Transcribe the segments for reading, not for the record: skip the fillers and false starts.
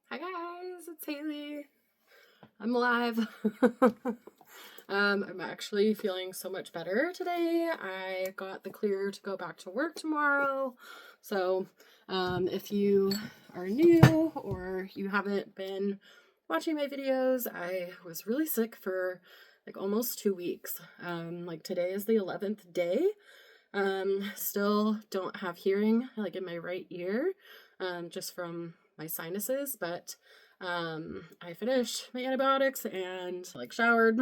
Hi guys, it's Haley. I'm alive. I'm actually feeling so much better today. I got the clear to go back to work tomorrow. So if you are new or you haven't been watching my videos, I was really sick for like almost 2 weeks. Like today is the 11th day. Still don't have hearing like in my right ear, just from my sinuses, but I finished my antibiotics and like showered,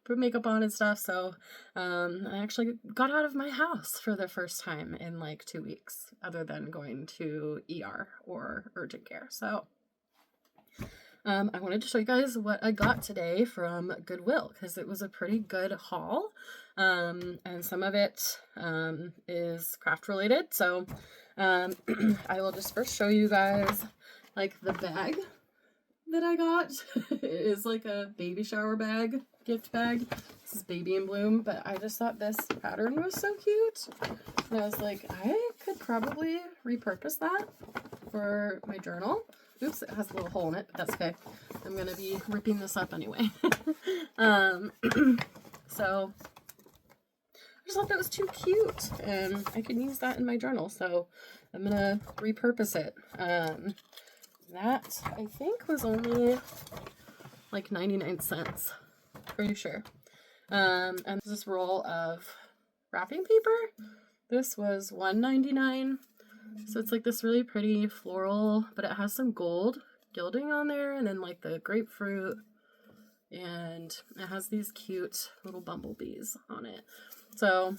put makeup on and stuff. So I actually got out of my house for the first time in like 2 weeks, other than going to ER or urgent care. So I wanted to show you guys what I got today from Goodwill because it was a pretty good haul. And some of it is craft related. So I will just first show you guys like the bag that I got. It is like a baby shower bag, gift bag. This is Baby in Bloom, but I just thought this pattern was so cute. And I was like, I could probably repurpose that for my journal. Oops, it has a little hole in it, but that's okay. I'm gonna be ripping this up anyway. So I just thought that was too cute, and I can use that in my journal, so I'm gonna repurpose it. That I think was only like 99 cents, pretty sure. And this roll of wrapping paper, this was $1.99. So it's like this really pretty floral, but it has some gold gilding on there, and then like the grapefruit, and it has these cute little bumblebees on it. So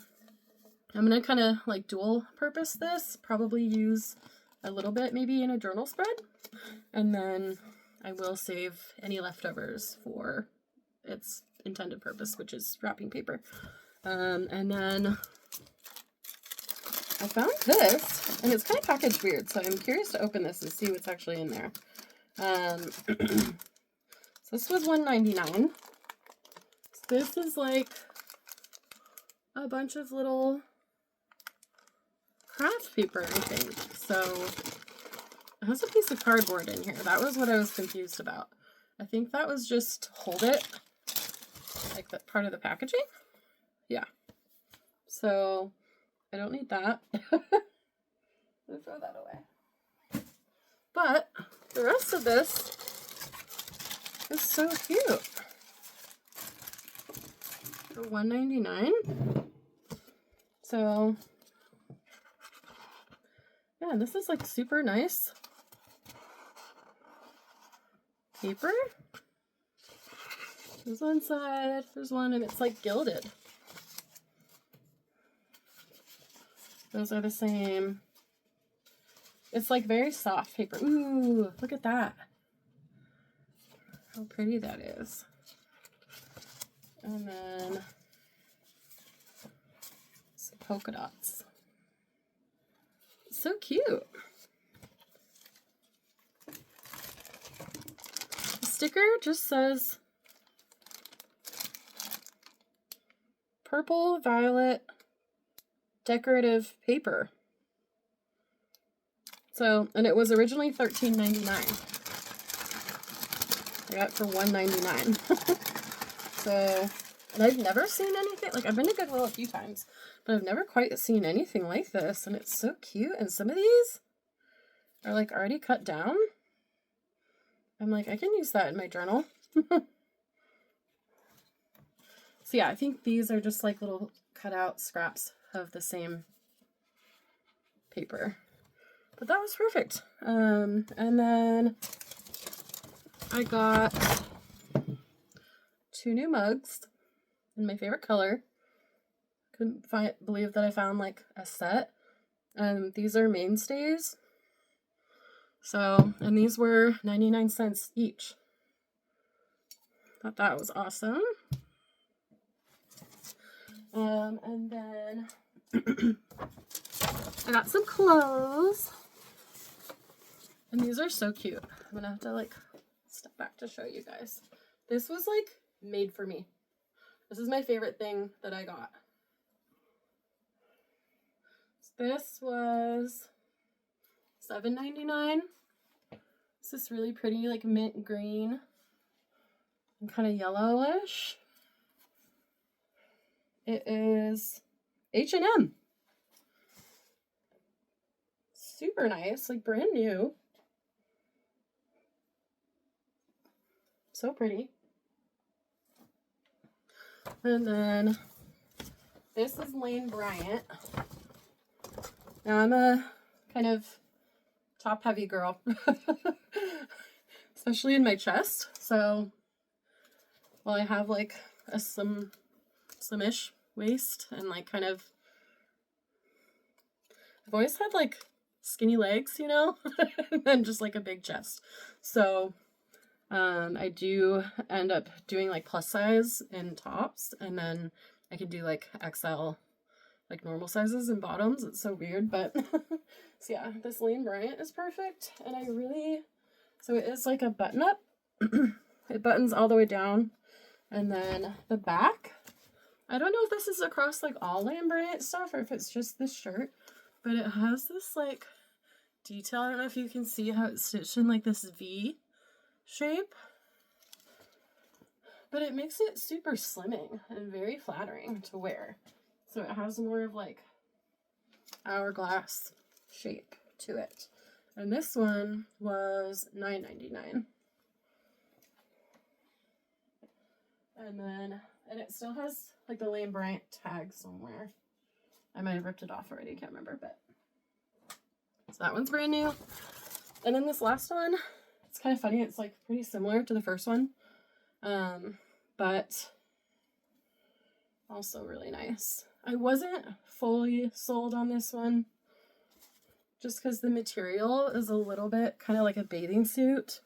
I'm gonna kind of like dual purpose this, probably use a little bit maybe in a journal spread, and then I will save any leftovers for its intended purpose, which is wrapping paper. And then I found this, and it's kind of packaged weird, so I'm curious to open this and see what's actually in there. So this was $1.99. This is like a bunch of little craft paper, I think. So it has a piece of cardboard in here. That was what I was confused about. I think that was just to hold it, like that part of the packaging. Yeah. So I don't need that. I'm gonna throw that away. But the rest of this is so cute. For $1.99. So yeah, this is like super nice paper. There's one side, there's one, and it's like gilded. Those are the same. It's like very soft paper. Ooh, look at that. How pretty that is. And then some polka dots. So cute. The sticker just says purple, violet, decorative paper. So, and it was originally $13.99. I got it for $1.99. So, and I've never seen anything, like I've been to Goodwill a few times, but I've never quite seen anything like this, and it's so cute. And some of these are like already cut down. I'm like, I can use that in my journal. So yeah, I think these are just like little cutout scraps of the same paper. But that was perfect. And then I got 2 new mugs in my favorite color. Couldn't believe that I found like a set. These are mainstays. So, and these were 99 cents each. Thought that was awesome. And then I got some clothes. And these are so cute. I'm gonna have to like step back to show you guys. This was like made for me. This is my favorite thing that I got. This was $7.99. It's this really pretty like mint green and kind of yellowish. It is H&M. Super nice, like brand new. So pretty. And then this is Lane Bryant. Now I'm a kind of top heavy girl, especially in my chest. So while I have like a slimish waist and like kind of, I've always had like skinny legs, you know, and just like a big chest. So I do end up doing like plus size in tops, and then I can do like XL, like normal sizes in bottoms. It's so weird, but so yeah, this Lane Bryant is perfect. And I really, so it is like a button up. It buttons all the way down, and then the back, I don't know if this is across like all Lane Bryant stuff or if it's just this shirt, but it has this like detail. I don't know if you can see how it's stitched in like this V shape, but it makes it super slimming and very flattering to wear. So it has more of like hourglass shape to it. And this one was $9.99. And it still has like the Lane Bryant tag somewhere. I might have ripped it off already, can't remember, but so that one's brand new. And then this last one, it's kind of funny, it's like pretty similar to the first one, but also really nice. I wasn't fully sold on this one just because the material is a little bit kind of like a bathing suit,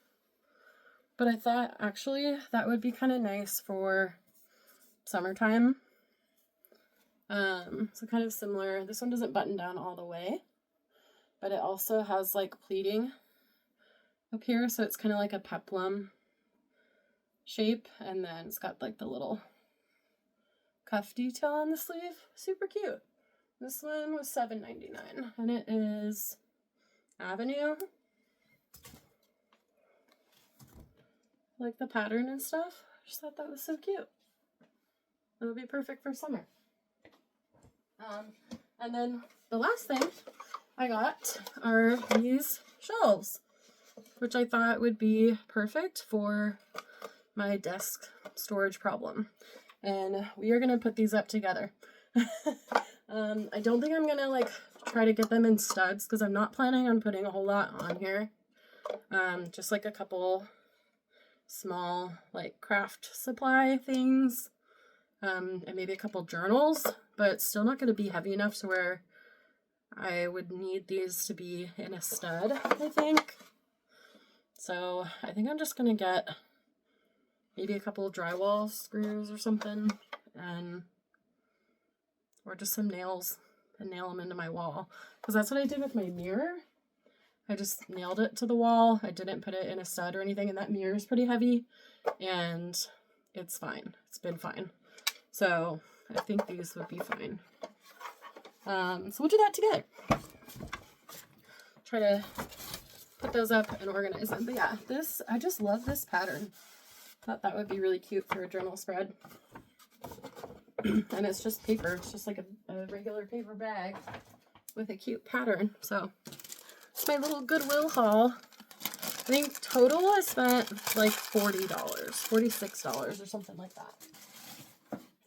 but I thought actually that would be kind of nice for summertime. So kind of similar. This one doesn't button down all the way, but it also has like pleating up here, so it's kind of like a peplum shape, and then it's got like the little cuff detail on the sleeve. Super cute. This one was $7.99, and it is Avenue. I like the pattern and stuff. I just thought that was so cute. It would be perfect for summer. And then the last thing I got are these shelves, which I thought would be perfect for my desk storage problem. And we are going to put these up together. I don't think I'm going to like try to get them in studs because I'm not planning on putting a whole lot on here. Just like a couple small like craft supply things, and maybe a couple journals, but it's still not going to be heavy enough to where I would need these to be in a stud, I think. So I think I'm just going to get maybe a couple of drywall screws or something, or just some nails and nail them into my wall. Because that's what I did with my mirror. I just nailed it to the wall. I didn't put it in a stud or anything, and that mirror is pretty heavy, and it's fine. It's been fine. So I think these would be fine. So we'll do that together. Try to put those up and organize them. But yeah, I just love this pattern. Thought that would be really cute for a journal spread. And it's just paper. It's just like a regular paper bag with a cute pattern. So it's my little Goodwill haul. I think total I spent like $40, $46 or something like that.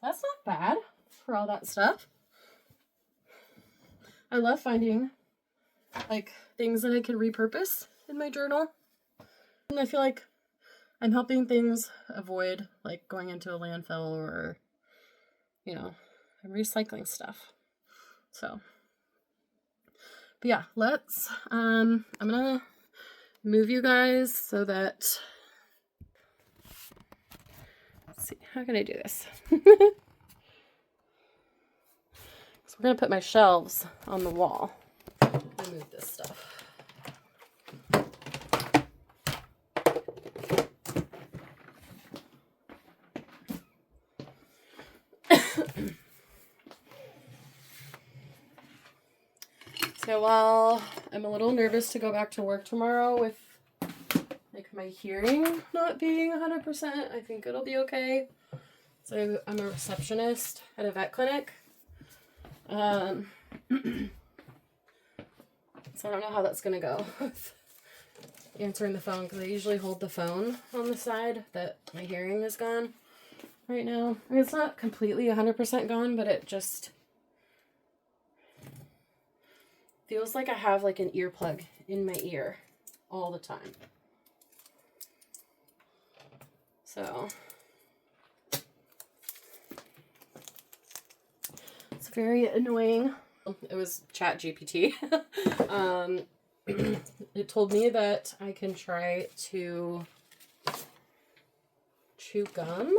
That's not bad for all that stuff. I love finding like things that I can repurpose in my journal. And I feel like I'm helping things avoid like going into a landfill or, you know, I'm recycling stuff. So, but yeah, I'm gonna move you guys so that, let's see, how can I do this? So we're gonna put my shelves on the wall. Remove this stuff. So while I'm a little nervous to go back to work tomorrow with my hearing not being 100%. I think it'll be okay. So I'm a receptionist at a vet clinic. So I don't know how that's gonna go with answering the phone, because I usually hold the phone on the side that my hearing is gone right now. I mean, it's not completely 100% gone, but it just feels like I have like an earplug in my ear all the time. So it's very annoying. It was ChatGPT. It told me that I can try to chew gum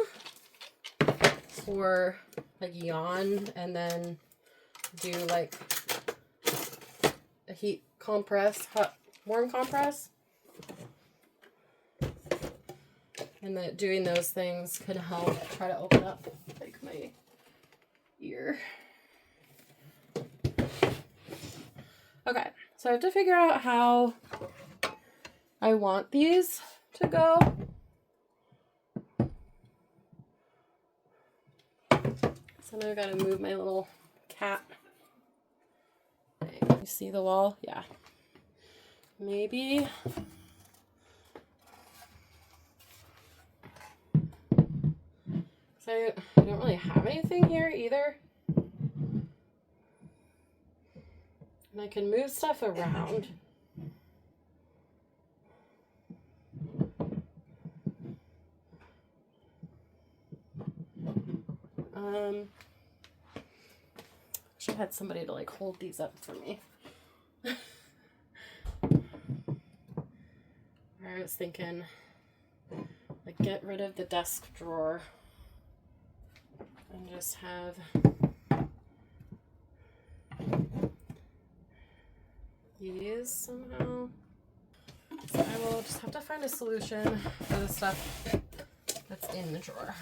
or like yawn and then do like a heat compress, warm compress. And that doing those things could help try to open up like my ear. Okay, so I have to figure out how I want these to go. So now I gotta move my little cat. You see the wall? Yeah. Maybe. So I don't really have anything here either. And I can move stuff around. Wish I had somebody to like hold these up for me. I was thinking, like, get rid of the desk drawer and just have these somehow. So I will just have to find a solution for the stuff that's in the drawer.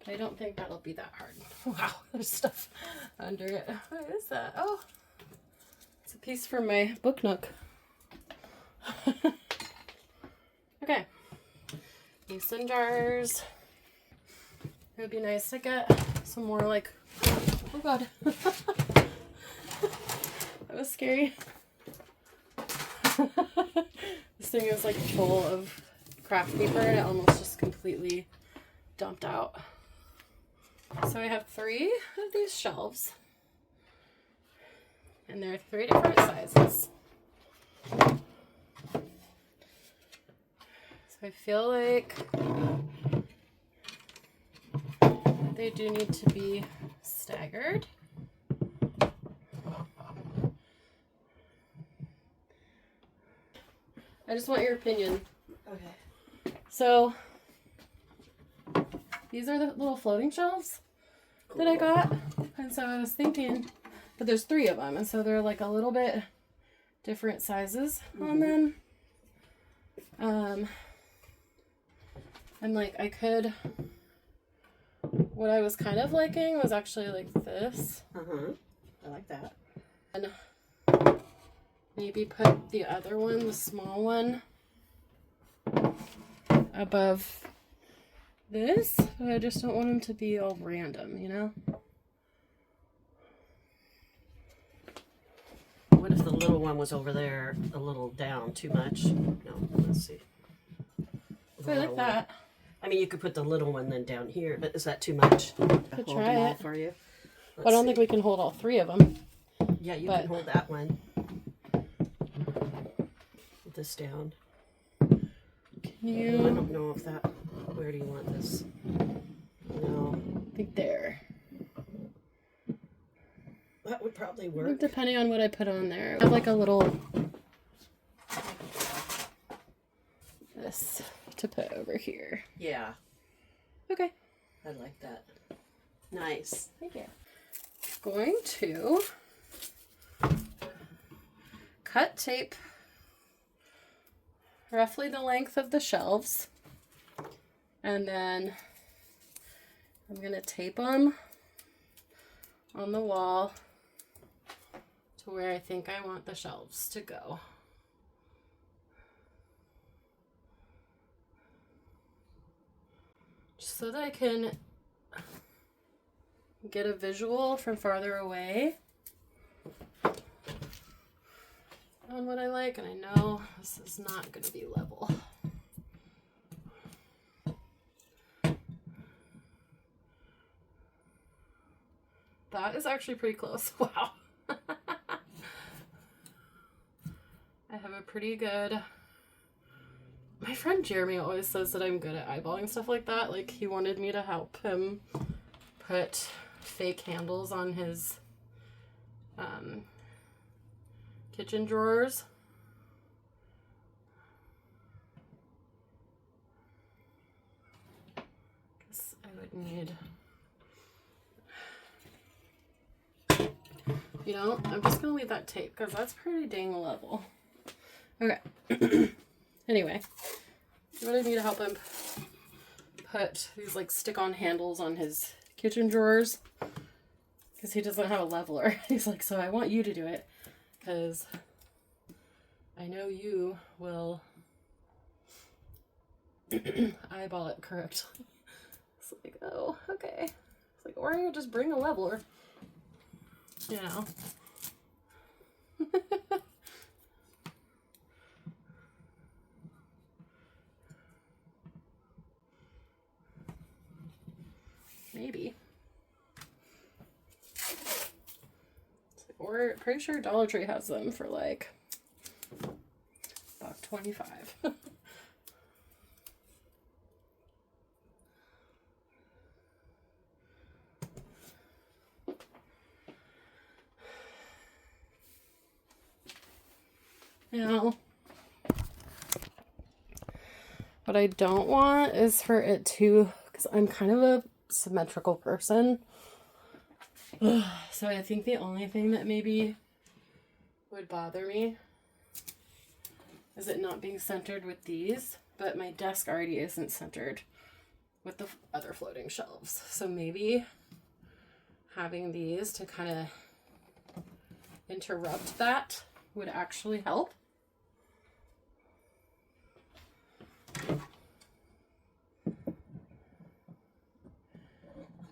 I don't think that'll be that hard. Wow, there's stuff under it. What is that? Oh, it's a piece for my book nook. Okay, mason jars. It would be nice to get some more like, oh god, that was scary. This thing is like full of craft paper and it almost just completely dumped out. So I have 3 of these shelves, and they're 3 different sizes. So I feel like they do need to be staggered. I just want your opinion. Okay. So these are the little floating shelves that I got, and so I was thinking, but there's 3 of them, and so they're like a little bit different sizes on them. And like I could, what I was kind of liking was actually like this. I like that. And maybe put the other one, the small one, above this. But I just don't want them to be all random, you know? What if the little one was over there a little down too much? No, let's see. So I like that. I mean, you could put the little one then down here, but is that too much? Could try it for you. I don't think we can hold all 3 of them. Yeah, you can hold that one. Put this down. Can you? I don't know if that. Where do you want this? No. I think there. That would probably I work. think depending on what I put on there. I have like a little this to put over here. Yeah. Okay. I like that. Nice. Thank you. Going to cut tape roughly the length of the shelves, and then I'm going to tape them on the wall to where I think I want the shelves to go. Just so that I can get a visual from farther away on what I like, and I know this is not going to be level. That is actually pretty close. Wow. I have a pretty good... My friend Jeremy always says that I'm good at eyeballing stuff like that. Like, he wanted me to help him put fake handles on his kitchen drawers. Guess I would need... You know, I'm just going to leave that tape because that's pretty dang level. Okay. Anyway, he wanted me to help him put these like stick-on handles on his kitchen drawers because he doesn't have a leveler. He's like, so I want you to do it because I know you will eyeball it correctly. It's like, oh, okay. It's like, or you just bring a leveler. You know. Maybe. Or pretty sure Dollar Tree has them for like $1.25. Now, what I don't want is for it to, because I'm kind of a symmetrical person. So I think the only thing that maybe would bother me is it not being centered with these, but my desk already isn't centered with the other floating shelves. So maybe having these to kind of interrupt that would actually help. I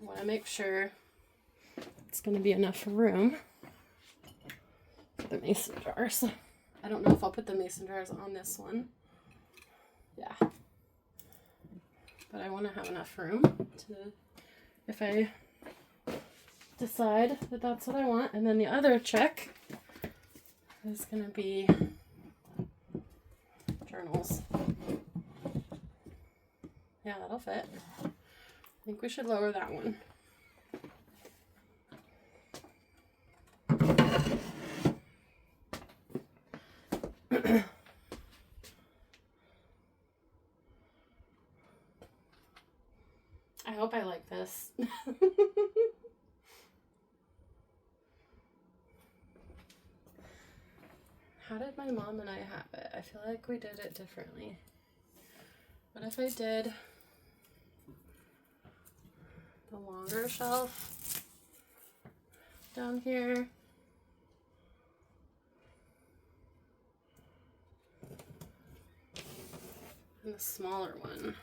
want to make sure it's going to be enough room for the mason jars. I don't know if I'll put the mason jars on this one. Yeah. But I want to have enough room to, if I decide that that's what I want. And then the other check is going to be journals. Yeah, that'll fit. I think we should lower that one. I hope I like this. How did my mom and I have it? I feel like we did it differently. What if I did the longer shelf down here? And the smaller one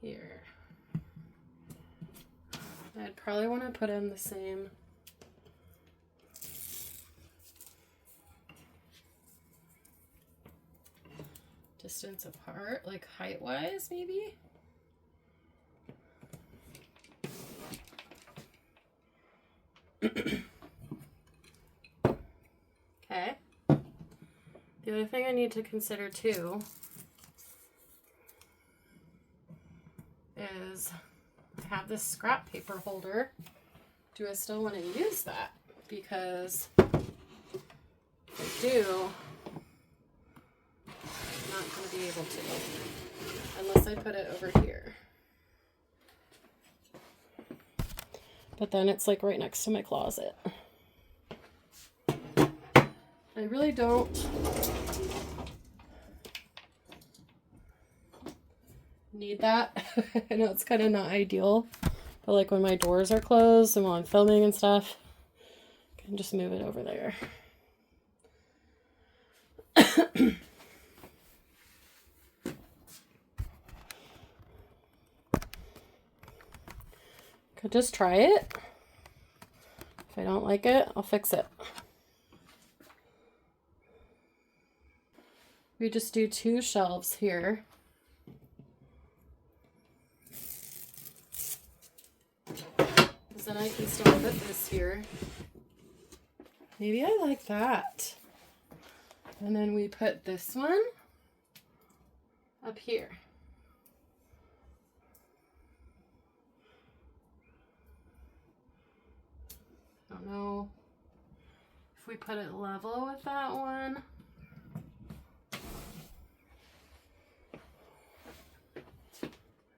here. I'd probably want to put in the same distance apart, like height-wise, maybe? Okay. The other thing I need to consider too is I have this scrap paper holder. Do I still want to use that? Because if I do, I'm not going to be able to unless I put it over here. But then it's like right next to my closet. I really don't need that. I know it's kind of not ideal, But like when my doors are closed and while I'm filming and stuff, I can just move it over there. Could just try it. If I don't like it, I'll fix it. We just do 2 shelves here. Because then I can still put this here. Maybe I like that. And then we put this one up here. I don't know if we put it level with that one.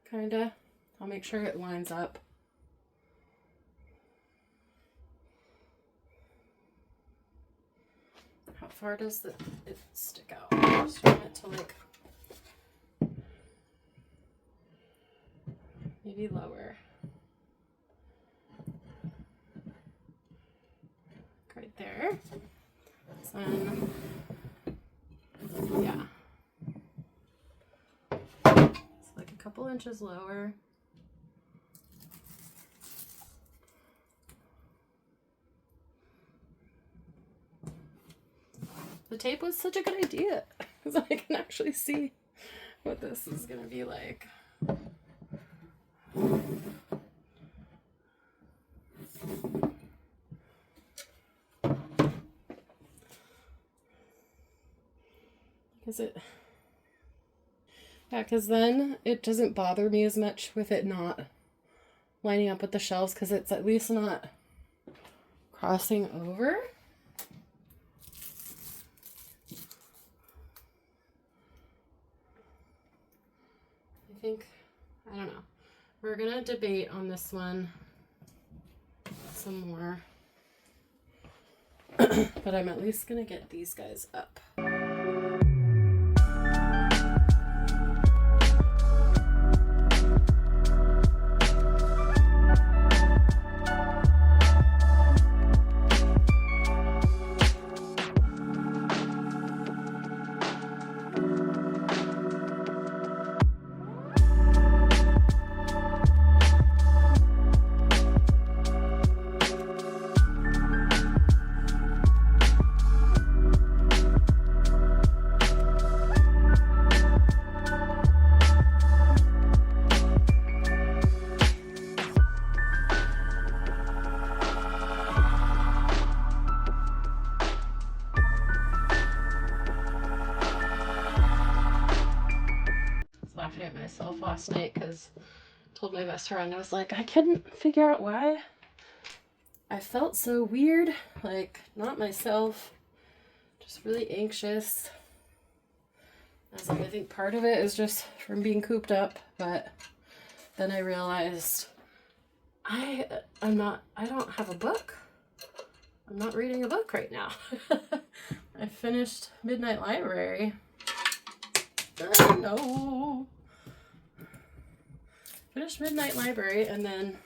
Kinda. I'll make sure it lines up. How far does it stick out? I just want it to like maybe lower. Right there. Then, yeah. It's like a couple inches lower. The tape was such a good idea because I can actually see what this is going to be like. Because then it doesn't bother me as much with it not lining up with the shelves because it's at least not crossing over. I don't know. We're gonna debate on this one some more. But I'm at least gonna get these guys up. Laughing at myself last night because I told my best friend, I was like, I couldn't figure out why I felt so weird, like not myself, just really anxious. I was like, I think part of it is just from being cooped up, but then I realized I don't have a book. I'm not reading a book right now. I finished Midnight Library. No. Finished Midnight Library and then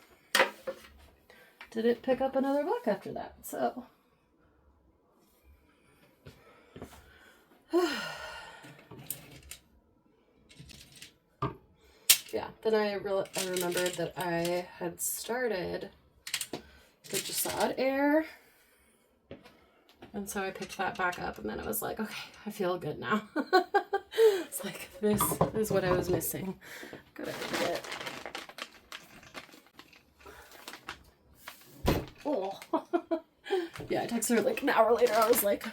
didn't pick up another book after that. So yeah, then I remembered that I had started the Jasad Air. And so I picked that back up and then I was like, okay, I feel good now. It's like, this is what I was missing. Gotta forget. Oh. Yeah, I texted her like an hour later. I was like,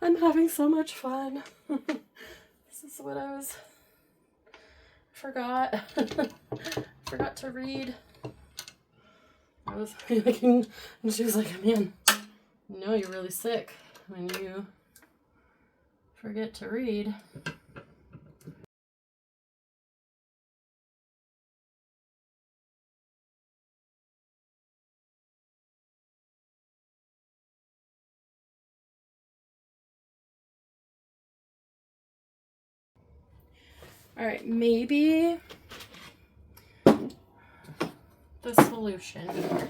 I'm having so much fun. This is what I forgot. Forgot to read. I was thinking, and she was like, man, you know you're really sick when you forget to read. All right, maybe the the solution here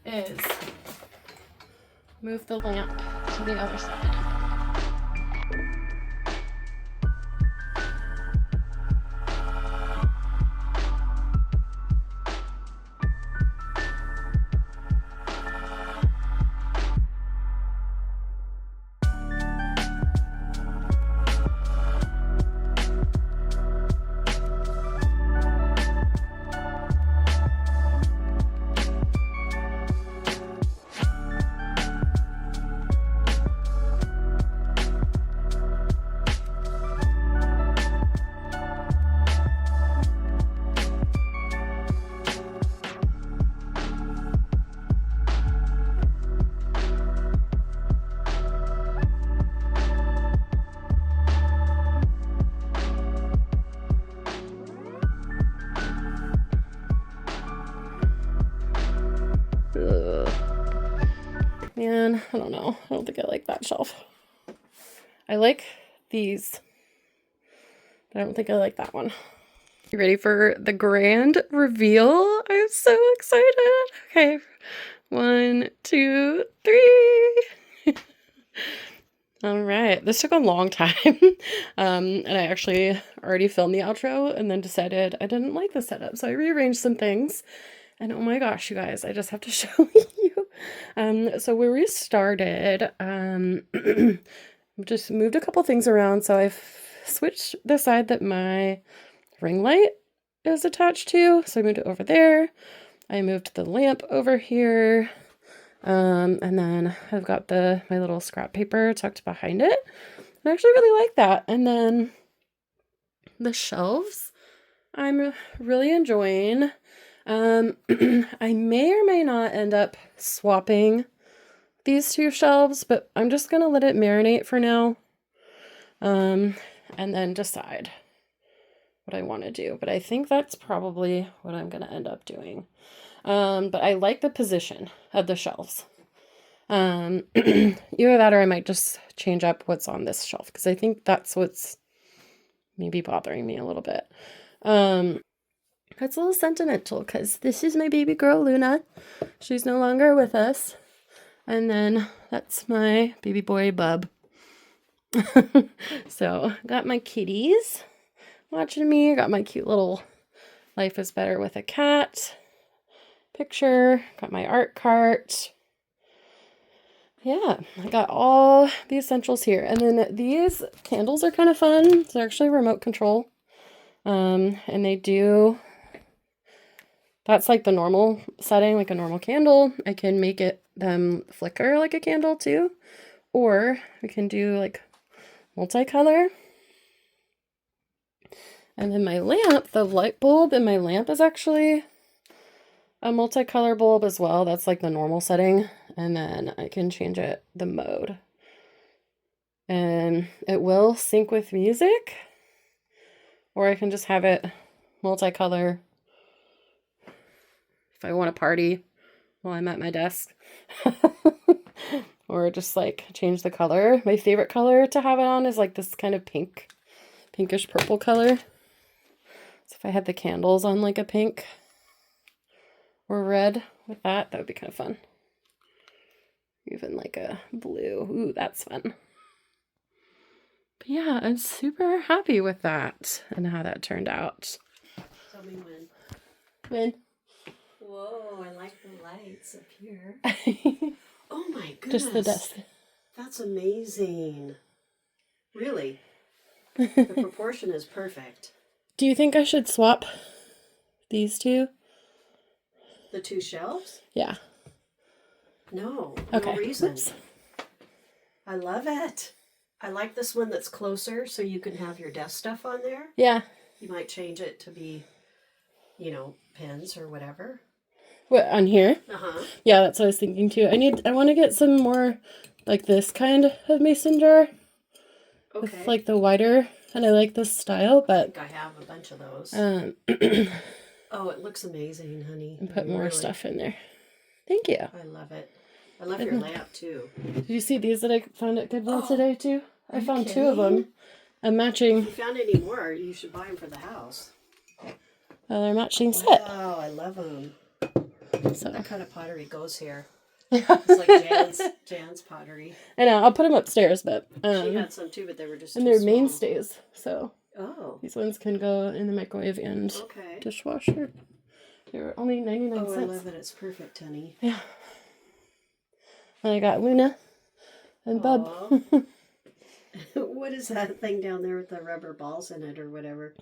is move the lamp to the other side. Man, I don't know. I don't think I like that shelf. I like these, but I don't think I like that one. You ready for the grand reveal? I'm so excited. Okay, 1, 2, 3. All right, this took a long time. And I actually already filmed the outro and then decided I didn't like the setup. So I rearranged some things. And oh my gosh, you guys, I just have to show you. So where we started, just moved a couple things around. So I've switched the side that my ring light is attached to. So I moved it over there. I moved the lamp over here. And then I've got my little scrap paper tucked behind it. I actually really like that. And then the shelves I'm really enjoying. I may or may not end up swapping these two shelves, but I'm just going to let it marinate for now. And then decide what I want to do. But I think that's probably what I'm going to end up doing. But I like the position of the shelves. Either that or I might just change up what's on this shelf because I think that's what's maybe bothering me a little bit. It's a little sentimental because this is my baby girl, Luna. She's no longer with us. And then that's my baby boy, Bub. So, got my kitties watching me. Got my cute little Life is Better with a Cat picture. Got my art cart. Yeah, I got all the essentials here. And then these candles are kind of fun. They're actually remote control. And they do... That's like the normal setting, like a normal candle. I can make them flicker like a candle too. Or we can do like multicolor. And then my lamp, the light bulb in my lamp is actually a multicolor bulb as well. That's like the normal setting. And then I can change the mode. And it will sync with music. Or I can just have it multicolor if I want to party while I'm at my desk. Or just like change the color. My favorite color to have it on is like this kind of pinkish purple color. So if I had the candles on like a pink or red with that would be kind of fun. Even like a blue. Ooh, that's fun. But yeah, I'm super happy with that and how that turned out. Tell me when. When? Whoa, I like the lights up here. Oh my goodness. Just the desk. That's amazing. Really? The proportion is perfect. Do you think I should swap these two? The two shelves? Yeah. No, okay. No reason. Oops. I love it. I like this one that's closer so you can have your desk stuff on there. Yeah. You might change it to be, pens or whatever. What, on here? Uh-huh. Yeah, that's what I was thinking too. I want to get some more like this kind of mason jar. Okay. With like the wider, and I like this style, but... I think I have a bunch of those. Oh, it looks amazing, honey. And put more stuff in there. Thank you. I love it. I love your lamp too. Did you see these that I found at Goodwill today too? I found two of them. A matching... If you found any more, you should buy them for the house. They're matching set. Wow, I love them. So That kind of pottery goes here. yeah. It's like Jan's pottery. I know. I'll put them upstairs, but She had some too, but they were just and too they're small. mainstays, so Oh, these ones can go in the microwave and okay. dishwasher. They're only 99 Oh, I cents. love it. It's perfect, honey. Yeah. And I got Luna and Bub. What is that thing down there with the rubber balls in it or whatever?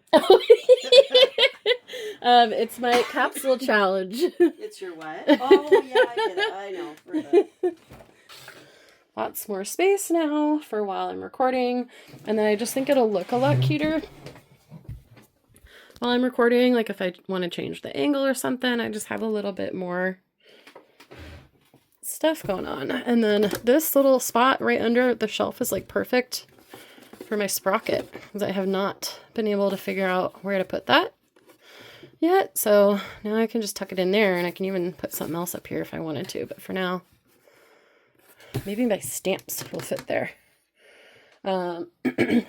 It's my capsule challenge. It's your what? Oh, yeah, I get it. I know. For the... Lots more space now for while I'm recording. And then I just think it'll look a lot cuter while I'm recording. Like if I want to change the angle or something, I just have a little bit more stuff going on. And then this little spot right under the shelf is like perfect for my sprocket, because I have not been able to figure out where to put that yet. So now I can just tuck it in there, and I can even put something else up here if I wanted to. But for now, maybe my stamps will fit there. And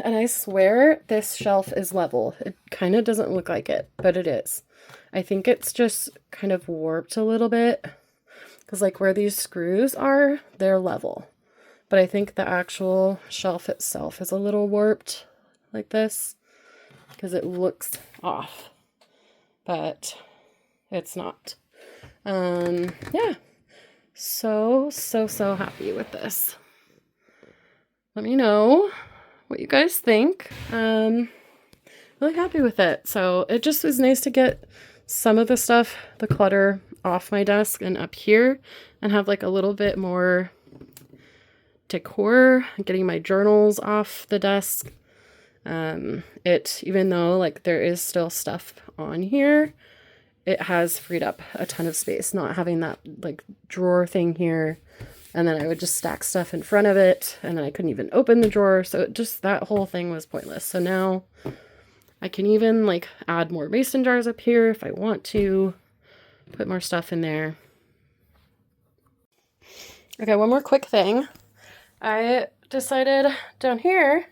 I swear this shelf is level. It kind of doesn't look like it, but it is. I think it's just kind of warped a little bit, because like where these screws are, they're level. But I think the actual shelf itself is a little warped like this, because it looks off, but it's not. Yeah. So happy with this. Let me know what you guys think. Really happy with it. So it just was nice to get some of the stuff, the clutter, off my desk and up here, and have like a little bit more decor, getting my journals off the desk. Even though like there is still stuff on here, it has freed up a ton of space, not having that like drawer thing here. And then I would just stack stuff in front of it, and then I couldn't even open the drawer. So it just, that whole thing was pointless. So now I can even like add more mason jars up here if I want to, put more stuff in there. Okay, one more quick thing. I decided down here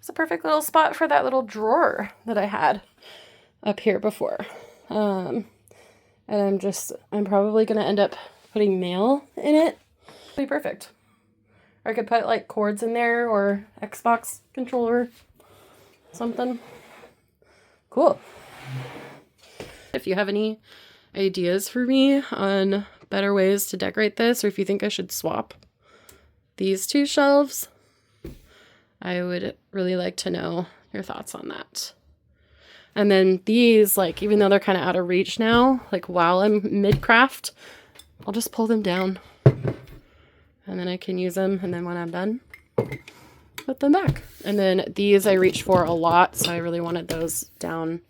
is a perfect little spot for that little drawer that I had up here before. And I'm probably going to end up putting mail in it. It'll be perfect. Or I could put like cords in there, or Xbox controller, something. Cool. If you have any ideas for me on better ways to decorate this, or if you think I should swap these two shelves, I would really like to know your thoughts on that. And then these, like, even though they're kind of out of reach now, like while I'm mid-craft, I'll just pull them down. And then I can use them, and then when I'm done, put them back. And then these I reached for a lot, so I really wanted those down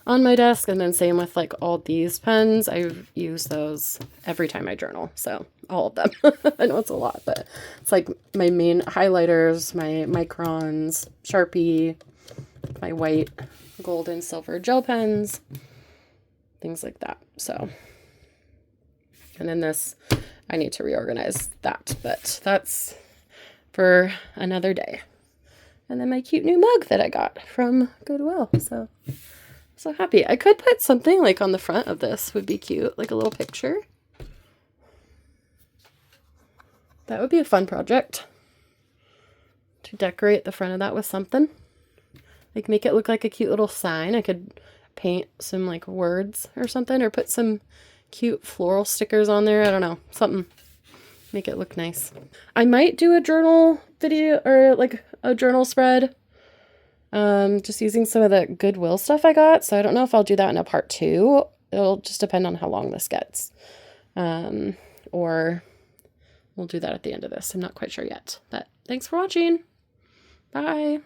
on my desk. And then same with like all these pens. I use those every time I journal, so all of them. I know it's a lot, but it's like my main highlighters, my microns, Sharpie, my white, gold, and silver gel pens, things like that. So, and then this, I need to reorganize that, but that's for another day. And then my cute new mug that I got from Goodwill. So happy. I could put something like on the front of this, would be cute, like a little picture. That would be a fun project, to decorate the front of that with something. Like make it look like a cute little sign. I could paint some like words or something, or put some cute floral stickers on there. I don't know, something. Make it look nice. I might do a journal video, or like a journal spread. Just using some of the Goodwill stuff I got. So I don't know if I'll do that in a part 2. It'll just depend on how long this gets. Or we'll do that at the end of this. I'm not quite sure yet. But thanks for watching. Bye.